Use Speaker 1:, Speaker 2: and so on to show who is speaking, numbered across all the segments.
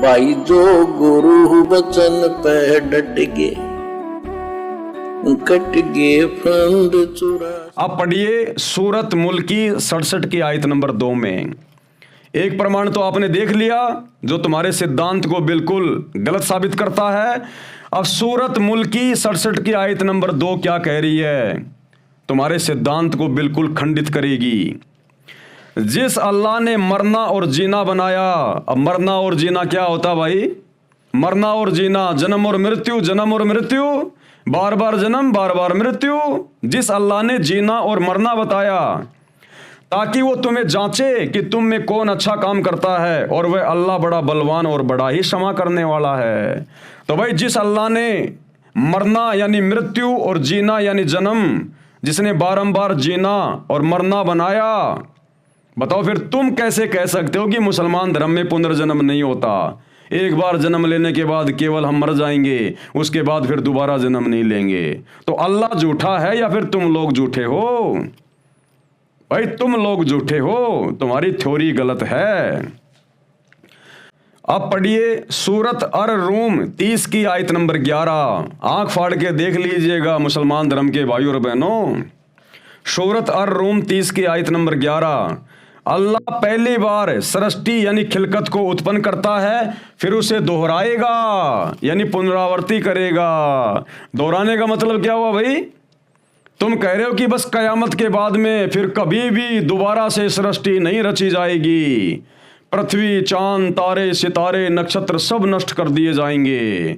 Speaker 1: भाई जो गुरु वचन पे डट गए कट गए फंद चुरा।
Speaker 2: आप पढ़िए सूरत मुल्क की 67 की आयत नंबर 2 में। एक प्रमाण तो आपने देख लिया जो तुम्हारे सिद्धांत को बिल्कुल गलत साबित करता है। अब सूरत मुल्क की 67 की आयत नंबर 2 क्या कह रही है, तुम्हारे सिद्धांत को बिल्कुल खंडित करेगी। जिस अल्लाह ने मरना और जीना बनाया, अब मरना और जीना क्या होता भाई? मरना और जीना, जन्म और मृत्यु, जन्म और मृत्यु, बार बार जन्म बार बार मृत्यु। जिस अल्लाह ने जीना और मरना बताया ताकि वो तुम्हें जांचे कि तुम में कौन अच्छा काम करता है, और वह अल्लाह बड़ा बलवान और बड़ा ही क्षमा करने वाला है। तो भाई जिस अल्लाह ने मरना यानी मृत्यु और जीना यानी जन्म, जिसने बारंबार जीना और मरना बनाया, बताओ फिर तुम कैसे कह सकते हो कि मुसलमान धर्म में पुनर्जन्म नहीं होता? एक बार जन्म लेने के बाद केवल हम मर जाएंगे, उसके बाद फिर दोबारा जन्म नहीं लेंगे। तो अल्लाह झूठा है या फिर तुम लोग झूठे हो? भाई तुम लोग झूठे हो, तुम्हारी थ्योरी गलत है। अब पढ़िए सूरत अर रूम 30 की आयत नंबर 11। आंख फाड़ के देख लीजिएगा मुसलमान धर्म के भाइयों और बहनों। सूरत अर रूम 30 की आयत नंबर 11। अल्लाह पहली बार सृष्टि यानी खिलकत को उत्पन्न करता है, फिर उसे दोहराएगा यानी पुनरावृत्ति करेगा। दोहराने का मतलब क्या हुआ भाई? तुम कह रहे हो कि बस कयामत के बाद में फिर कभी भी दोबारा से सृष्टि नहीं रची जाएगी, पृथ्वी चांद तारे सितारे नक्षत्र सब नष्ट कर दिए जाएंगे।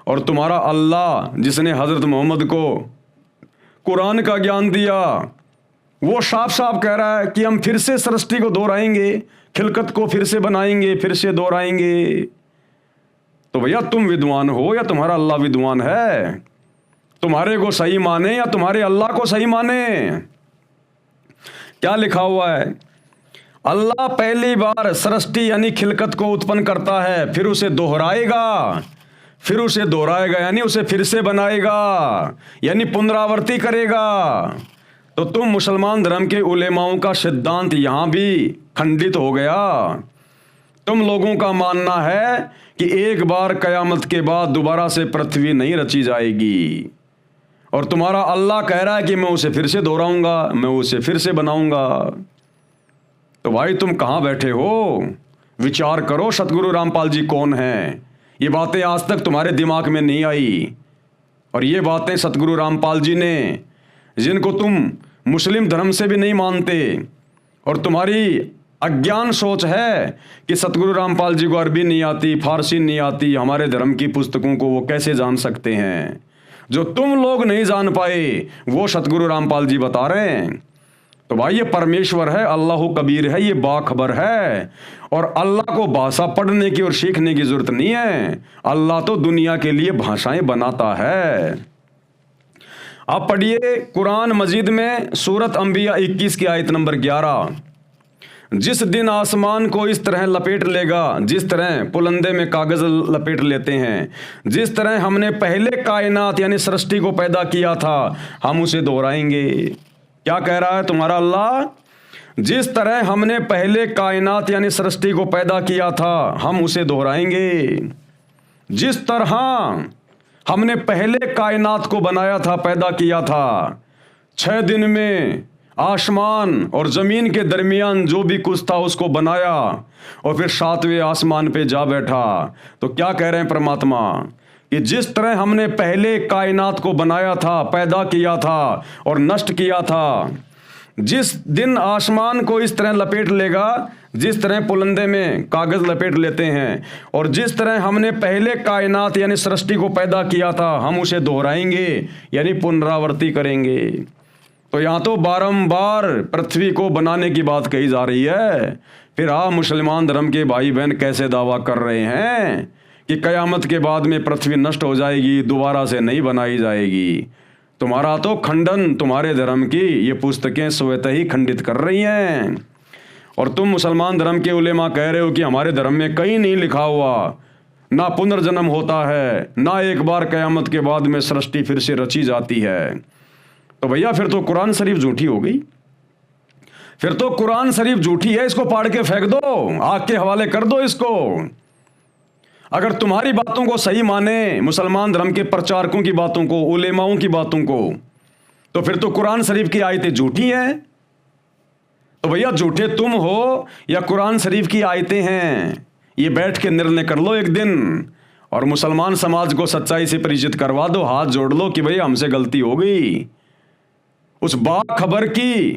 Speaker 2: और तुम्हारा अल्लाह जिसने हजरत मोहम्मद को कुरान का ज्ञान दिया, वो साफ साफ कह रहा है कि हम फिर से सृष्टि को दोहराएंगे, खिलकत को फिर से बनाएंगे, फिर से दोहराएंगे। तो भैया तुम विद्वान हो या तुम्हारा अल्लाह विद्वान है? तुम्हारे को सही माने या तुम्हारे अल्लाह को सही माने? क्या लिखा हुआ है? अल्लाह पहली बार सृष्टि यानी खिलकत को उत्पन्न करता है, फिर उसे दोहराएगा, फिर उसे दोहराएगा यानी उसे फिर से बनाएगा यानी पुनरावृत्ति करेगा। तो तुम मुसलमान धर्म के उलेमाओं का सिद्धांत यहां भी खंडित हो गया। तुम लोगों का मानना है कि एक बार कयामत के बाद दोबारा से पृथ्वी नहीं रची जाएगी, और तुम्हारा अल्लाह कह रहा है कि मैं उसे फिर से दोहराऊंगा, मैं उसे फिर से बनाऊंगा। तो भाई तुम कहां बैठे हो? विचार करो सतगुरु रामपाल जी कौन हैं। ये बातें आज तक तुम्हारे दिमाग में नहीं आई, और ये बातें सतगुरु रामपाल जी ने, जिनको तुम मुस्लिम धर्म से भी नहीं मानते, और तुम्हारी अज्ञान सोच है कि सतगुरु रामपाल जी को अरबी नहीं आती, फारसी नहीं आती, हमारे धर्म की पुस्तकों को वो कैसे जान सकते हैं? जो तुम लोग नहीं जान पाए वो सतगुरु रामपाल जी बता रहे हैं। तो भाई ये परमेश्वर है, अल्लाह कबीर है, ये बाखबर है, और अल्लाह को भाषा पढ़ने की और सीखने की जरूरत नहीं है। अल्लाह तो दुनिया के लिए भाषाएं बनाता है। आप पढ़िए कुरान मजीद में सूरत अंबिया 21 की आयत नंबर 11। जिस दिन आसमान को इस तरह लपेट लेगा जिस तरह पुलंदे में कागज लपेट लेते हैं, जिस तरह हमने पहले कायनात यानी सृष्टि को पैदा किया था, हम उसे दोहराएंगे। क्या कह रहा है तुम्हारा अल्लाह? जिस तरह हमने पहले कायनात यानी सृष्टि को पैदा किया था, हम उसे दोहराएंगे। जिस तरह हमने पहले कायनात को बनाया था, पैदा किया था, 6 दिन में आसमान और जमीन के दरमियान जो भी कुछ था उसको बनाया, और फिर 7वें आसमान पे जा बैठा। तो क्या कह रहे हैं परमात्मा कि जिस तरह हमने पहले कायनात को बनाया था, पैदा किया था और नष्ट किया था, जिस दिन आसमान को इस तरह लपेट लेगा जिस तरह पुलंदे में कागज लपेट लेते हैं, और जिस तरह हमने पहले कायनात यानी सृष्टि को पैदा किया था, हम उसे दोहराएंगे यानी पुनरावृत्ति करेंगे। तो यहाँ तो बारंबार पृथ्वी को बनाने की बात कही जा रही है। फिर आप मुसलमान धर्म के भाई बहन कैसे दावा कर रहे हैं कि कयामत के बाद में पृथ्वी नष्ट हो जाएगी, दोबारा से नहीं बनाई जाएगी? तुम्हारा तो खंडन तुम्हारे धर्म की ये पुस्तकें स्वतः ही खंडित कर रही हैं। और तुम मुसलमान धर्म के उलेमा कह रहे हो कि हमारे धर्म में कहीं नहीं लिखा हुआ, ना पुनर्जन्म होता है, ना एक बार कयामत के बाद में सृष्टि फिर से रची जाती है। तो भैया फिर तो कुरान शरीफ झूठी हो गई, फिर तो कुरान शरीफ झूठी है। इसको पाड़ के फेंक दो, आग के हवाले कर दो इसको। अगर तुम्हारी बातों को सही माने, मुसलमान धर्म के प्रचारकों की बातों को, उलेमाओं की बातों को, तो फिर तो कुरान शरीफ की आयतें झूठी हैं। तो भैया झूठे तुम हो या कुरान शरीफ की आयतें हैं, ये बैठ के निर्णय कर लो एक दिन, और मुसलमान समाज को सच्चाई से परिचित करवा दो, हाथ जोड़ लो कि भैया हमसे गलती हो गई। उस बाखबर की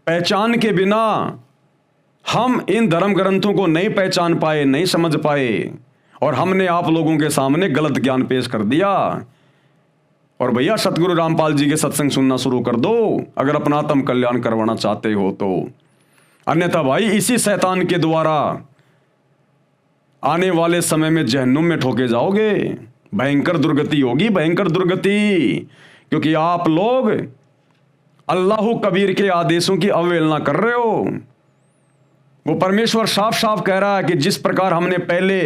Speaker 2: पहचान के बिना हम इन धर्म ग्रंथों को नहीं पहचान पाए, नहीं समझ पाए, और हमने आप लोगों के सामने गलत ज्ञान पेश कर दिया। और भैया सतगुरु रामपाल जी के सत्संग सुनना शुरू कर दो अगर अपना आत्म कल्याण करवाना चाहते हो तो, अन्यथा भाई इसी शैतान के द्वारा आने वाले समय में जहन्नुम में ठोके जाओगे। भयंकर दुर्गति होगी, भयंकर दुर्गति, क्योंकि आप लोग अल्लाह कबीर के आदेशों की अवहेलना कर रहे हो। वो परमेश्वर साफ साफ कह रहा है कि जिस प्रकार हमने पहले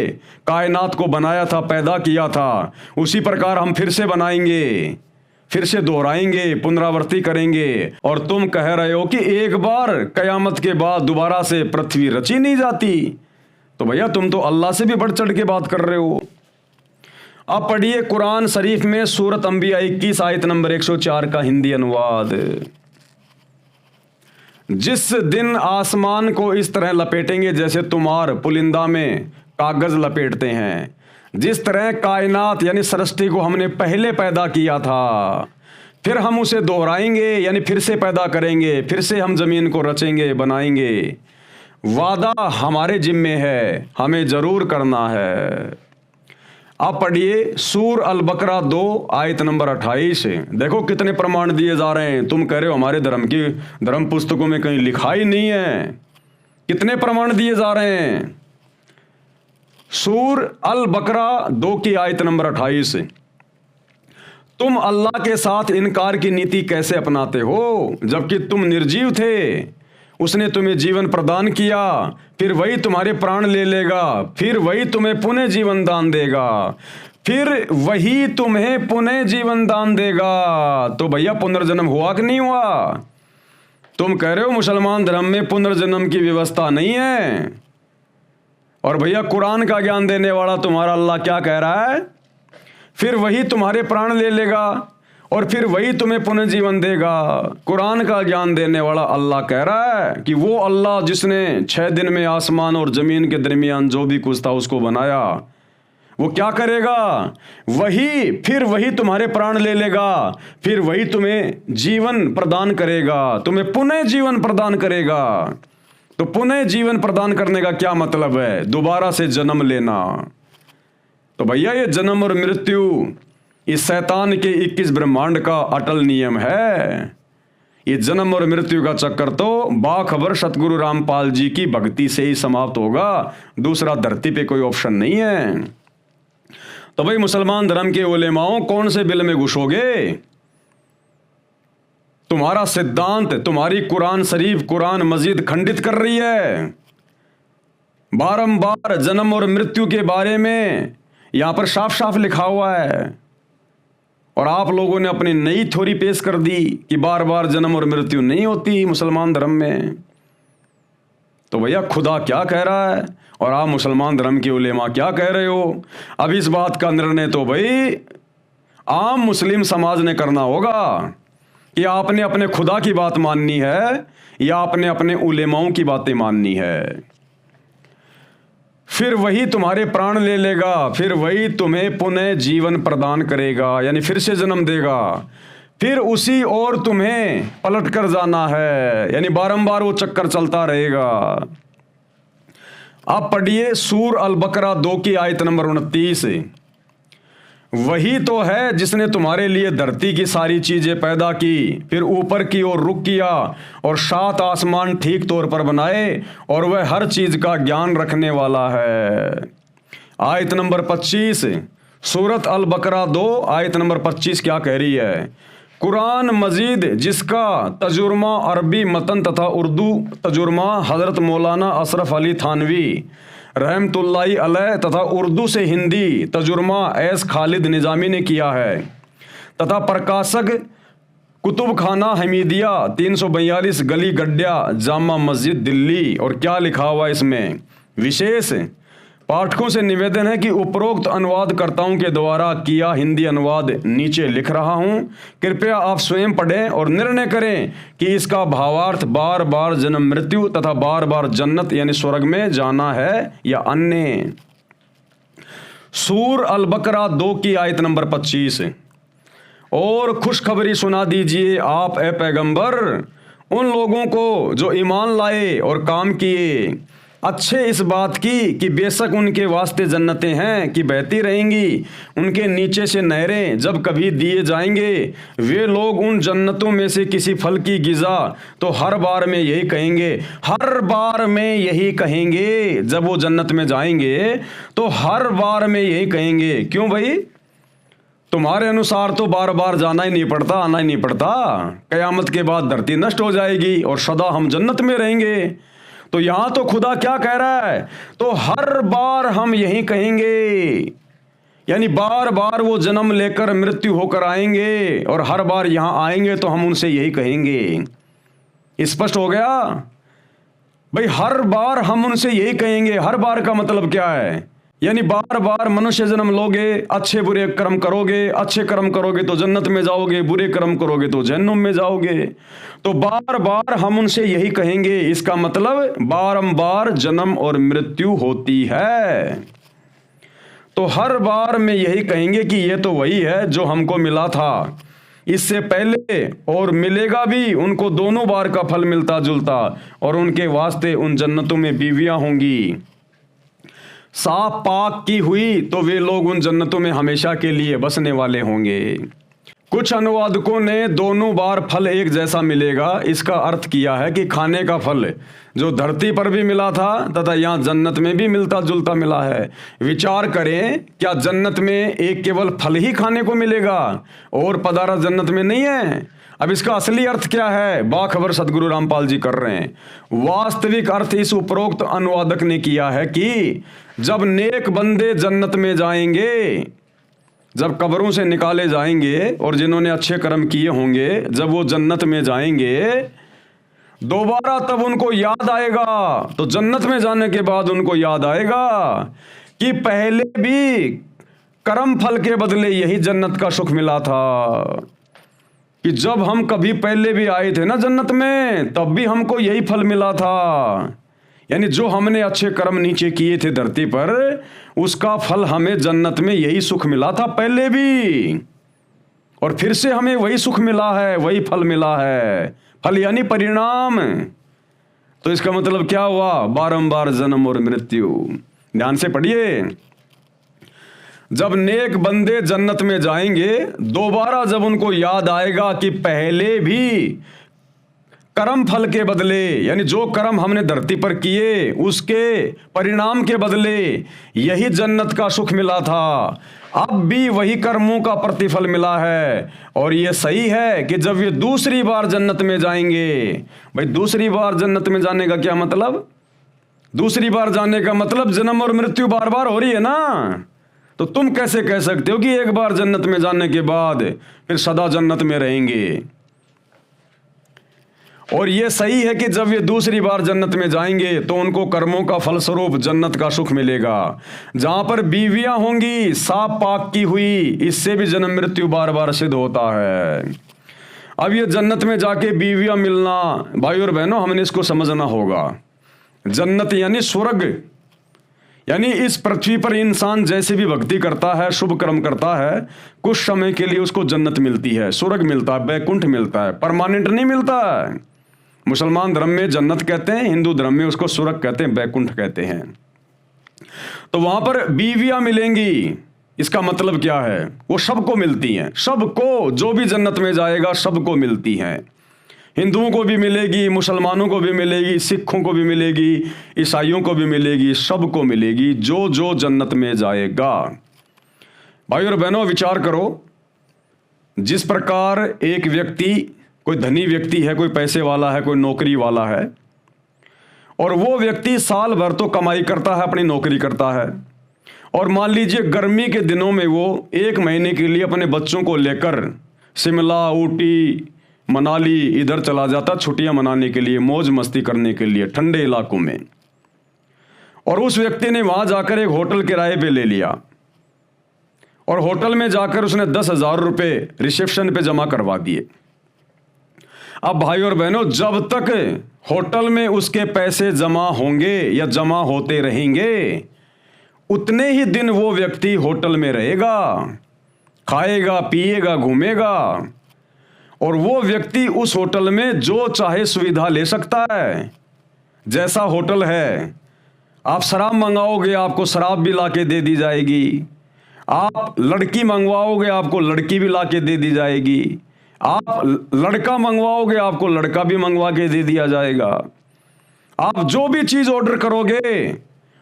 Speaker 2: कायनात को बनाया था, पैदा किया था, उसी प्रकार हम फिर से बनाएंगे, फिर से दोहराएंगे, पुनरावृत्ति करेंगे। और तुम कह रहे हो कि एक बार कयामत के बाद दोबारा से पृथ्वी रची नहीं जाती। तो भैया तुम तो अल्लाह से भी बढ़ चढ़ के बात कर रहे हो। अब पढ़िए कुरान शरीफ में सूरत अंबिया 21 आयत नंबर 104 का हिंदी अनुवाद। जिस दिन आसमान को इस तरह लपेटेंगे जैसे तुम्हार पुलिंदा में कागज लपेटते हैं, जिस तरह कायनात यानी सृष्टि को हमने पहले पैदा किया था, फिर हम उसे दोहराएंगे यानी फिर से पैदा करेंगे, फिर से हम जमीन को रचेंगे, बनाएंगे। वादा हमारे जिम्मे है, हमें जरूर करना है। आप पढ़िए सूर अल बकरा 2 आयत नंबर 28। देखो कितने प्रमाण दिए जा रहे हैं। तुम कह रहे हो हमारे धर्म पुस्तकों में कहीं लिखा ही नहीं है, कितने प्रमाण दिए जा रहे हैं। सूर अल बकरा 2 की आयत नंबर 28। तुम अल्लाह के साथ इनकार की नीति कैसे अपनाते हो, जबकि तुम निर्जीव थे। उसने तुम्हें जीवन प्रदान किया, फिर वही तुम्हारे प्राण ले लेगा, फिर वही तुम्हें पुनः जीवन दान देगा, फिर वही तुम्हें पुनः जीवन दान देगा। तो भैया पुनर्जन्म हुआ कि नहीं हुआ? तुम कह रहे हो मुसलमान धर्म में पुनर्जन्म की व्यवस्था नहीं है, और भैया कुरान का ज्ञान देने वाला तुम्हारा अल्लाह क्या कह रहा है? फिर वही तुम्हारे प्राण ले लेगा और फिर वही तुम्हें पुनः जीवन देगा। कुरान का ज्ञान देने वाला अल्लाह कह रहा है कि वो अल्लाह जिसने 6 दिन में आसमान और जमीन के दरमियान जो भी कुछ था उसको बनाया, वो क्या करेगा? फिर वही तुम्हारे प्राण ले लेगा, फिर वही तुम्हें जीवन प्रदान करेगा, तुम्हें पुनः जीवन प्रदान करेगा। तो पुनः जीवन प्रदान करने का क्या मतलब है? दोबारा से जन्म लेना। तो भैया ये जन्म और मृत्यु इस शैतान के 21 ब्रह्मांड का अटल नियम है। ये जन्म और मृत्यु का चक्कर तो बाखबर सतगुरु रामपाल जी की भक्ति से ही समाप्त होगा, दूसरा धरती पे कोई ऑप्शन नहीं है। तो भाई मुसलमान धर्म के उलेमाओं कौन से बिल में घुसोगे? तुम्हारा सिद्धांत, तुम्हारी कुरान शरीफ, कुरान मजीद खंडित कर रही है। बारंबार जन्म और मृत्यु के बारे में यहां पर साफ साफ लिखा हुआ है, और आप लोगों ने अपनी नई थ्योरी पेश कर दी कि बार बार जन्म और मृत्यु नहीं होती मुसलमान धर्म में। तो भैया खुदा क्या कह रहा है और आप मुसलमान धर्म के उलेमा क्या कह रहे हो? अब इस बात का निर्णय तो भाई आम मुस्लिम समाज ने करना होगा कि आपने अपने खुदा की बात माननी है या आपने अपने उलेमाओं की बातें माननी है। फिर वही तुम्हारे प्राण ले लेगा, फिर वही तुम्हें पुनः जीवन प्रदान करेगा यानी फिर से जन्म देगा, फिर उसी और तुम्हें पलट कर जाना है, यानी बारंबार वो चक्कर चलता रहेगा। आप पढ़िए सूर अल बकरा 2 की आयत नंबर 29। वही तो है जिसने तुम्हारे लिए धरती की सारी चीजें पैदा की, फिर ऊपर की ओर रुख किया और 7 आसमान ठीक तौर पर बनाए, और वह हर चीज का ज्ञान रखने वाला है। आयत नंबर 25 सूरत अल बकरा 2 आयत नंबर 25 क्या कह रही है? कुरान मजीद जिसका तजुर्मा अरबी मतन तथा उर्दू तजुर्मा हजरत मौलाना अशरफ अली थानवी रहमतुल्लाहि अलैह तथा उर्दू से हिंदी तजुर्मा एस खालिद निजामी ने किया है, तथा प्रकाशक कुतुब खाना हमीदिया 342 गली गड्ढा जामा मस्जिद दिल्ली। और क्या लिखा हुआ इसमें? विशेष पाठकों से निवेदन है कि उपरोक्त अनुवादकर्ताओं के द्वारा किया हिंदी अनुवाद नीचे लिख रहा हूं, कृपया आप स्वयं पढ़ें और निर्णय करें कि इसका भावार्थ बार बार जन्म मृत्यु तथा बार बार जन्नत यानी स्वर्ग में जाना है या अन्य। सूर अल बकरा 2 की आयत नंबर 25। और खुशखबरी सुना दीजिए आप ए पैगंबर उन लोगों को जो ईमान लाए और काम किए अच्छे इस बात की कि बेशक उनके वास्ते जन्नतें हैं कि बहती रहेंगी, उनके नीचे से नहरें जब कभी दिए जाएंगे। वे लोग उन जन्नतों में से किसी फल की गिज़ा तो हर बार में यही कहेंगे, हर बार में यही कहेंगे। जब वो जन्नत में जाएंगे तो हर बार में यही कहेंगे। क्यों भाई? तुम्हारे अनुसार तो बार बार जाना ही नहीं पड़ता, आना ही नहीं पड़ता। कयामत के बाद धरती नष्ट हो जाएगी और सदा हम जन्नत में रहेंगे। तो यहां तो खुदा क्या कह रहा है? तो हर बार हम यही कहेंगे, यानी बार बार वो जन्म लेकर मृत्यु होकर आएंगे और हर बार यहां आएंगे तो हम उनसे यही कहेंगे। स्पष्ट हो गया भाई? हर बार हम उनसे यही कहेंगे। हर बार का मतलब क्या है? यानी बार बार मनुष्य जन्म लोगे, अच्छे बुरे कर्म करोगे, अच्छे कर्म करोगे तो जन्नत में जाओगे, बुरे कर्म करोगे तो जहन्नुम में जाओगे। तो बार बार हम उनसे यही कहेंगे, इसका मतलब बारंबार जन्म और मृत्यु होती है। तो हर बार में यही कहेंगे कि ये तो वही है जो हमको मिला था इससे पहले और मिलेगा भी। उनको दोनों बार का फल मिलता जुलता और उनके वास्ते उन जन्नतों में बीवियां होंगी साफ पाक की हुई, तो वे लोग उन जन्नतों में हमेशा के लिए बसने वाले होंगे। कुछ अनुवादकों ने दोनों बार फल एक जैसा मिलेगा इसका अर्थ किया है कि खाने का फल जो धरती पर भी मिला था तथा यहाँ जन्नत में भी मिलता जुलता मिला है। विचार करें, क्या जन्नत में एक केवल फल ही खाने को मिलेगा और पदार्थ जन्नत में नहीं है? अब इसका असली अर्थ क्या है? बाखबर सदगुरु रामपाल जी कर रहे हैं। वास्तविक अर्थ इस उपरोक्त अनुवादक ने किया है कि जब नेक बंदे जन्नत में जाएंगे, जब कब्रों से निकाले जाएंगे और जिन्होंने अच्छे कर्म किए होंगे, जब वो जन्नत में जाएंगे दोबारा तब उनको याद आएगा। तो जन्नत में जाने के बाद उनको याद आएगा कि पहले भी कर्म फल के बदले यही जन्नत का सुख मिला था, कि जब हम कभी पहले भी आए थे ना जन्नत में तब भी हमको यही फल मिला था। यानी जो हमने अच्छे कर्म नीचे किए थे धरती पर उसका फल हमें जन्नत में यही सुख मिला था पहले भी, और फिर से हमें वही सुख मिला है, वही फल मिला है। फल यानी परिणाम। तो इसका मतलब क्या हुआ? बारंबार जन्म और मृत्यु। ध्यान से पढ़िए। जब नेक बंदे जन्नत में जाएंगे दोबारा जब उनको याद आएगा कि पहले भी कर्म फल के बदले, यानी जो कर्म हमने धरती पर किए उसके परिणाम के बदले यही जन्नत का सुख मिला था, अब भी वही कर्मों का प्रतिफल मिला है। और ये सही है कि जब ये दूसरी बार जन्नत में जाएंगे, भाई दूसरी बार जन्नत में जाने का क्या मतलब? दूसरी बार जाने का मतलब जन्म और मृत्यु बार बार हो रही है ना। तो तुम कैसे कह सकते हो कि एक बार जन्नत में जाने के बाद फिर सदा जन्नत में रहेंगे? और यह सही है कि जब ये दूसरी बार जन्नत में जाएंगे तो उनको कर्मों का फलस्वरूप जन्नत का सुख मिलेगा, जहां पर बीवियां होंगी साफ पाक की हुई। इससे भी जन्म मृत्यु बार बार सिद्ध होता है। अब ये जन्नत में जाके बीवियां मिलना, भाई और बहनों, हमने इसको समझना होगा। जन्नत यानी स्वर्ग, यानी इस पृथ्वी पर इंसान जैसे भी भक्ति करता है, शुभ कर्म करता है, कुछ समय के लिए उसको जन्नत मिलती है, स्वर्ग मिलता है, बैकुंठ मिलता है, परमानेंट नहीं मिलता है। मुसलमान धर्म में जन्नत कहते हैं, हिंदू धर्म में उसको स्वर्ग कहते हैं, बैकुंठ कहते हैं। तो वहां पर बीवियां मिलेंगी, इसका मतलब क्या है? वो सबको मिलती हैं, सबको, जो भी जन्नत में जाएगा सबको मिलती हैं। हिंदुओं को भी मिलेगी, मुसलमानों को भी मिलेगी, सिखों को भी मिलेगी, ईसाइयों को भी मिलेगी, सबको मिलेगी जो जो जन्नत में जाएगा। भाई और बहनों, विचार करो, जिस प्रकार एक व्यक्ति, कोई धनी व्यक्ति है, कोई पैसे वाला है, कोई नौकरी वाला है, और वो व्यक्ति साल भर तो कमाई करता है, अपनी नौकरी करता है, और मान लीजिए गर्मी के दिनों में वो 1 महीने के लिए अपने बच्चों को लेकर शिमला, ऊटी, मनाली इधर चला जाता छुट्टियां मनाने के लिए, मौज मस्ती करने के लिए ठंडे इलाकों में। और उस व्यक्ति ने वहां जाकर एक होटल किराए पे ले लिया और होटल में जाकर उसने 10,000 रुपये रिसेप्शन पे जमा करवा दिए। अब भाई और बहनों, जब तक होटल में उसके पैसे जमा होंगे या जमा होते रहेंगे, उतने ही दिन वो व्यक्ति होटल में रहेगा, खाएगा, पिएगा, घूमेगा, और वो व्यक्ति उस होटल में जो चाहे सुविधा ले सकता है। जैसा होटल है, आप शराब मंगाओगे, आपको शराब भी लाके दे दी जाएगी। आप लड़की मंगवाओगे, आपको लड़की भी लाके दे दी जाएगी। आप लड़का मंगवाओगे, आपको लड़का भी मंगवा के दे दिया जाएगा। आप जो भी चीज ऑर्डर करोगे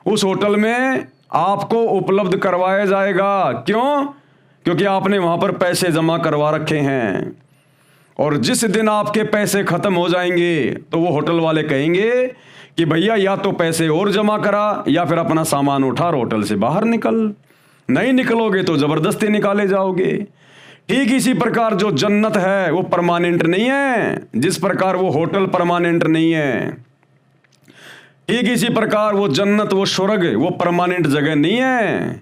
Speaker 2: उस होटल में आपको उपलब्ध करवाया जाएगा। क्यों? क्योंकि आपने वहां पर पैसे जमा करवा रखे हैं। और जिस दिन आपके पैसे खत्म हो जाएंगे तो वो होटल वाले कहेंगे कि भैया या तो पैसे और जमा करा या फिर अपना सामान उठा और होटल से बाहर निकल। नहीं निकलोगे तो जबरदस्ती निकाले जाओगे। ठीक इसी प्रकार जो जन्नत है वो परमानेंट नहीं है, जिस प्रकार वो होटल परमानेंट नहीं है। ठीक इसी प्रकार वो जन्नत, वो स्वर्ग, वो परमानेंट जगह नहीं है।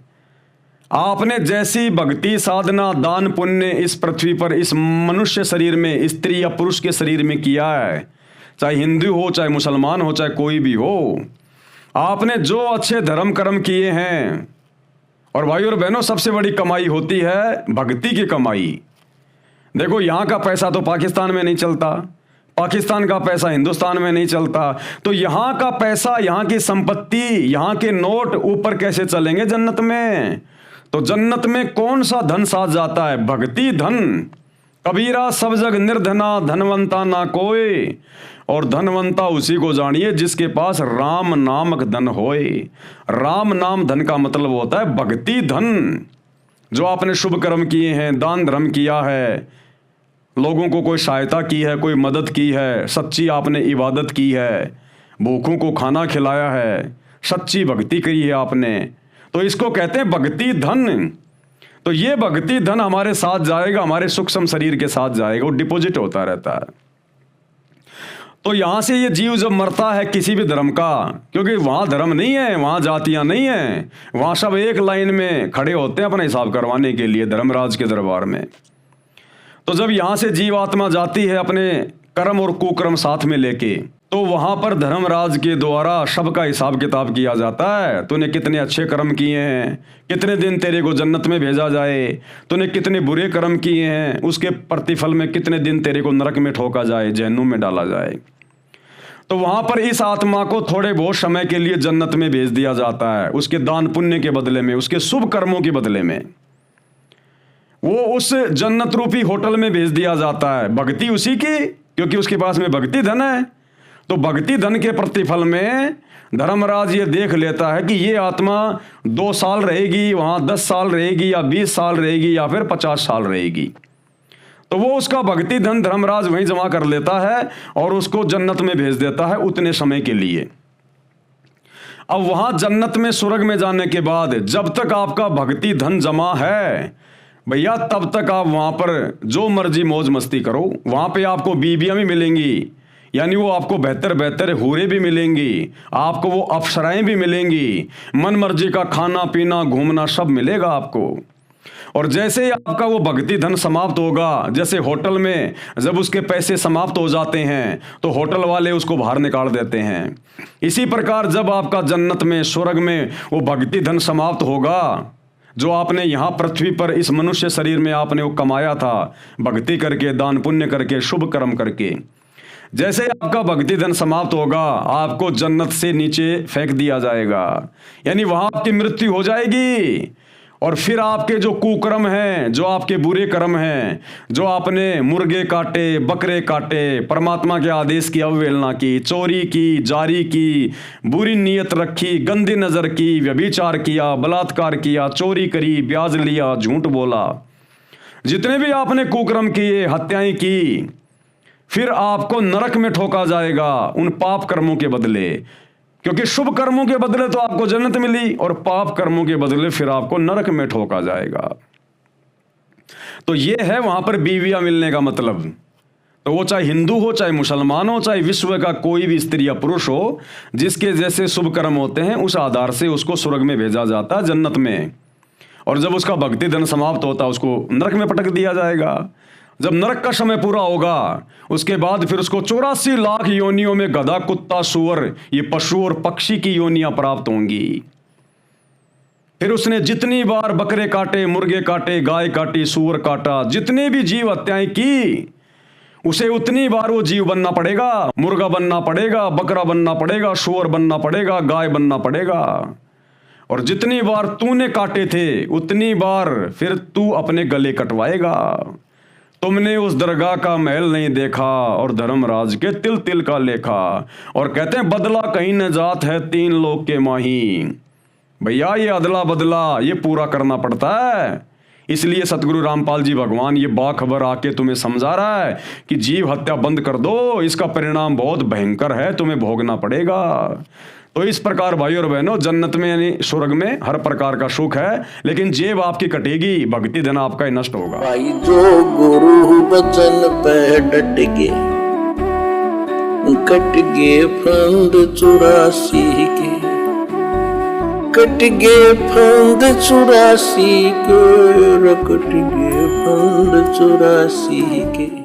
Speaker 2: आपने जैसी भक्ति, साधना, दान, पुण्य इस पृथ्वी पर, इस मनुष्य शरीर में, स्त्री या पुरुष के शरीर में किया है, चाहे हिंदू हो, चाहे मुसलमान हो, चाहे कोई भी हो, आपने जो अच्छे धर्म कर्म किए हैं, और भाई और बहनों, सबसे बड़ी कमाई होती है भक्ति की कमाई। देखो, यहाँ का पैसा तो पाकिस्तान में नहीं चलता, पाकिस्तान का पैसा हिंदुस्तान में नहीं चलता, तो यहाँ का पैसा, यहाँ की संपत्ति, यहाँ के नोट ऊपर कैसे चलेंगे जन्नत में? तो जन्नत में कौन सा धन साथ जाता है? भक्ति धन। कबीरा सब जग निर्धना, धनवंता ना कोई, और धनवंता उसी को जानिए जिसके पास राम नामक धन होए। राम नाम धन का मतलब होता है भक्ति धन। जो आपने शुभ कर्म किए हैं, दान धर्म किया है, लोगों को कोई सहायता की है, कोई मदद की है, सच्ची आपने इबादत की है, भूखों को खाना खिलाया है, सच्ची भक्ति करी है आपने, तो इसको कहते हैं भक्ति धन। तो ये भक्ति धन हमारे साथ जाएगा, हमारे सूक्ष्म शरीर के साथ जाएगा, वो डिपॉजिट होता रहता है। तो यहां से ये जीव जब मरता है किसी भी धर्म का, क्योंकि वहां धर्म नहीं है, वहां जातियां नहीं है, वहां सब एक लाइन में खड़े होते हैं अपना हिसाब करवाने के लिए धर्मराज के दरबार में। तो जब यहां से जीवात्मा जाती है अपने कर्म और कुकर्म साथ में लेके, तो वहां पर धर्मराज के द्वारा सबका हिसाब किताब किया जाता है। तूने कितने अच्छे कर्म किए हैं, कितने दिन तेरे को जन्नत में भेजा जाए, तूने कितने बुरे कर्म किए हैं, उसके प्रतिफल में कितने दिन तेरे को नरक में ठोका जाए, जहन्नुम में डाला जाए। तो वहां पर इस आत्मा को थोड़े बहुत समय के लिए जन्नत में भेज दिया जाता है, उसके दान पुण्य के बदले में, उसके शुभ कर्मों के बदले में। वो उस जन्नत रूपी होटल में भेज दिया जाता है, भक्ति उसी की, क्योंकि उसके पास में भक्ति धन है। तो भक्ति धन के प्रतिफल में धर्मराज ये देख लेता है कि ये आत्मा 2 साल रहेगी, वहां 10 साल रहेगी, या 20 साल रहेगी, या फिर 50 साल रहेगी। तो वो उसका भक्ति धन धर्मराज वहीं जमा कर लेता है और उसको जन्नत में भेज देता है उतने समय के लिए। अब वहां जन्नत में, स्वर्ग में जाने के बाद जब तक आपका भक्ति धन जमा है भैया, तब तक आप वहां पर जो मर्जी मौज मस्ती करो। वहां पे आपको बीबियां भी मिलेंगी, यानी वो आपको बेहतर बेहतर हूरे भी मिलेंगी, आपको वो अप्सराएं भी मिलेंगी, मन मर्जी का खाना पीना घूमना सब मिलेगा आपको। और जैसे ही आपका वो भक्ति धन समाप्त होगा, जैसे होटल में जब उसके पैसे समाप्त हो जाते हैं तो होटल वाले उसको बाहर निकाल देते हैं, इसी प्रकार जब आपका जन्नत में, स्वर्ग में वो भक्ति धन समाप्त होगा, जो आपने यहाँ पृथ्वी पर इस मनुष्य शरीर में आपने वो कमाया था भक्ति करके, दान पुण्य करके, शुभ कर्म करके, जैसे आपका भक्ति धन समाप्त होगा आपको जन्नत से नीचे फेंक दिया जाएगा, यानी वहां आपकी मृत्यु हो जाएगी। और फिर आपके जो कुकर्म हैं, जो आपके बुरे कर्म हैं, जो आपने मुर्गे काटे, बकरे काटे, परमात्मा के आदेश की अवहेलना की, चोरी की, जारी की, बुरी नीयत रखी, गंदी नजर की, व्यभिचार किया, बलात्कार किया, चोरी करी, ब्याज लिया, झूठ बोला, जितने भी आपने कुकर्म किए, हत्याएं की, फिर आपको नरक में ठोका जाएगा उन पाप कर्मों के बदले। क्योंकि शुभ कर्मों के बदले तो आपको जन्नत मिली और पाप कर्मों के बदले फिर आपको नरक में ठोका जाएगा। तो ये है वहां पर बीवियां मिलने का मतलब। तो वो चाहे हिंदू हो, चाहे मुसलमान हो, चाहे विश्व का कोई भी स्त्री या पुरुष हो, जिसके जैसे शुभ कर्म होते हैं उस आधार से उसको स्वर्ग में भेजा जाता है, जन्नत में। और जब उसका भक्ति धन समाप्त होता है उसको नरक में पटक दिया जाएगा। जब नरक का समय पूरा होगा उसके बाद फिर उसको 84 लाख योनियों में गधा, कुत्ता, सुअर, ये पशु और पक्षी की योनियां प्राप्त होंगी। फिर उसने जितनी बार बकरे काटे, मुर्गे काटे, गाय काटी, सुअर काटा, जितनी भी जीव हत्याएं की, उसे उतनी बार वो जीव बनना पड़ेगा। मुर्गा बनना पड़ेगा, बकरा बनना पड़ेगा, सुअर बनना पड़ेगा, गाय बनना पड़ेगा। और जितनी बार तूने काटे थे उतनी बार फिर तू अपने गले कटवाएगा। तुमने उस दरगाह का महल नहीं देखा और धर्मराज के तिल तिल का लेखा। और कहते हैं बदला कहीं न जात है, 3 लोग के माही। भैया ये अदला बदला ये पूरा करना पड़ता है। इसलिए सतगुरु रामपाल जी भगवान ये बाखबर आके तुम्हें समझा रहा है कि जीव हत्या बंद कर दो, इसका परिणाम बहुत भयंकर है, तुम्हें भोगना पड़ेगा। तो इस प्रकार भाई और बहनों, जन्नत में यानी स्वर्ग में हर प्रकार का सुख है, लेकिन जेब आपकी कटेगी, भक्ति धन आपका ही नष्ट होगा।
Speaker 1: भाई जो गुरु बचन पे डट गे, कट गे फंद 84 के, कट गे फंद 84 के, कट गे फंद 84 के।